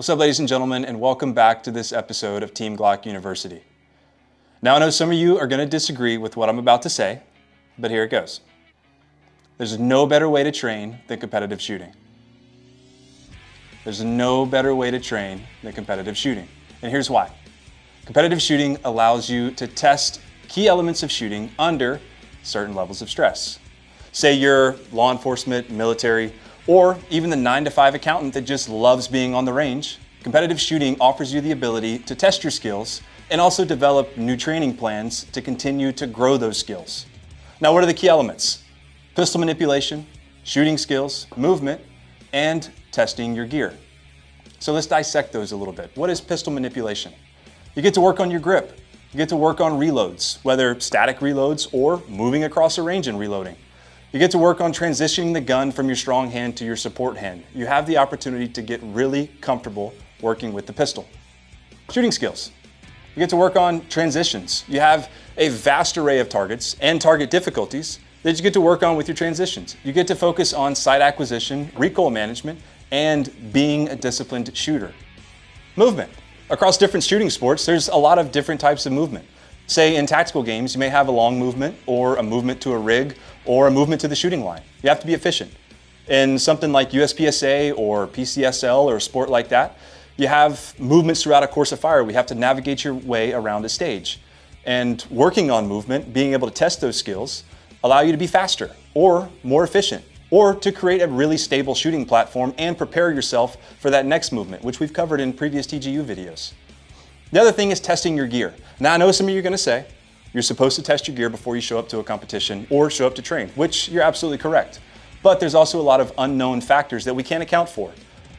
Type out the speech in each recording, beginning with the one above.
What's up, ladies and gentlemen, and welcome back to this episode of Team GLOCK University. Now, I know some of you are going to disagree with what I'm about to say, but here it goes. There's no better way to train than competitive shooting. There's no better way to train than competitive shooting. And here's why. Competitive shooting allows you to test key elements of shooting under certain levels of stress. Say you're law enforcement, military, or even the 9-to-5 accountant that just loves being on the range. Competitive shooting offers you the ability to test your skills and also develop new training plans to continue to grow those skills. Now, what are the key elements? Pistol manipulation, shooting skills, movement, and testing your gear. So let's dissect those a little bit. What is pistol manipulation? You get to work on your grip. You get to work on reloads, whether static reloads or moving across a range and reloading. You get to work on transitioning the gun from your strong hand to your support hand. You have the opportunity to get really comfortable working with the pistol. Shooting skills. You get to work on transitions. You have a vast array of targets and target difficulties that you get to work on with your transitions. You get to focus on sight acquisition, recoil management, and being a disciplined shooter. Movement. Across different shooting sports, there's a lot of different types of movement. Say in tactical games, you may have a long movement or a movement to a rig or a movement to the shooting line. You have to be efficient. In something like USPSA or PCSL or a sport like that, you have movements throughout a course of fire. We have to navigate your way around a stage. And working on movement, being able to test those skills, allow you to be faster or more efficient, or to create a really stable shooting platform and prepare yourself for that next movement, which we've covered in previous TGU videos. The other thing is testing your gear. Now, I know some of you are going to say, you're supposed to test your gear before you show up to a competition or show up to train, which you're absolutely correct. But there's also a lot of unknown factors that we can't account for.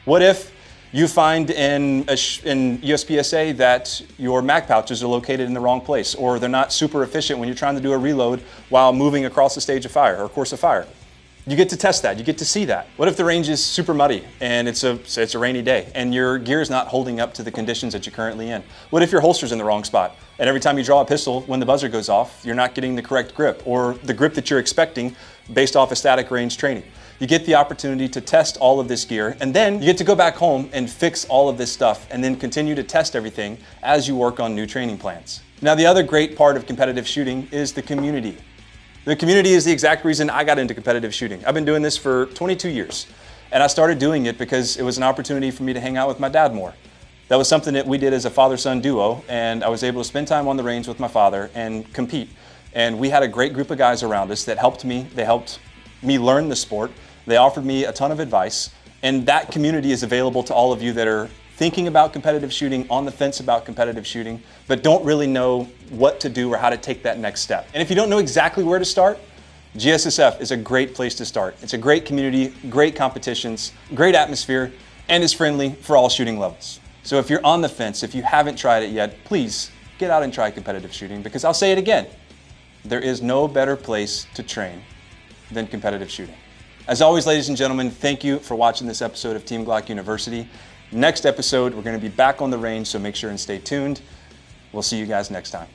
What if you find in USPSA that your mag pouches are located in the wrong place, or they're not super efficient when you're trying to do a reload while moving across the stage of fire or course of fire? You get to test that, you get to see that. What if the range is super muddy and it's a rainy day and your gear is not holding up to the conditions that you're currently in? What if your holster's in the wrong spot and every time you draw a pistol, when the buzzer goes off, you're not getting the correct grip or the grip that you're expecting based off of static range training? You get the opportunity to test all of this gear, and then you get to go back home and fix all of this stuff and then continue to test everything as you work on new training plans. Now, the other great part of competitive shooting is the community. The community is the exact reason I got into competitive shooting. I've been doing this for 22 years, and I started doing it because it was an opportunity for me to hang out with my dad more. That was something that we did as a father-son duo, and I was able to spend time on the range with my father and compete. And we had a great group of guys around us that helped me. They helped me learn the sport. They offered me a ton of advice, and that community is available to all of you that are thinking about competitive shooting, on the fence about competitive shooting, but don't really know what to do or how to take that next step. And if you don't know exactly where to start, GSSF is a great place to start. It's a great community, great competitions, great atmosphere, and is friendly for all shooting levels. So if you're on the fence, if you haven't tried it yet, please get out and try competitive shooting, because I'll say it again, there is no better place to train than competitive shooting. As always, ladies and gentlemen, thank you for watching this episode of Team GLOCK University. Next episode, we're going to be back on the range, so make sure and stay tuned. We'll see you guys next time.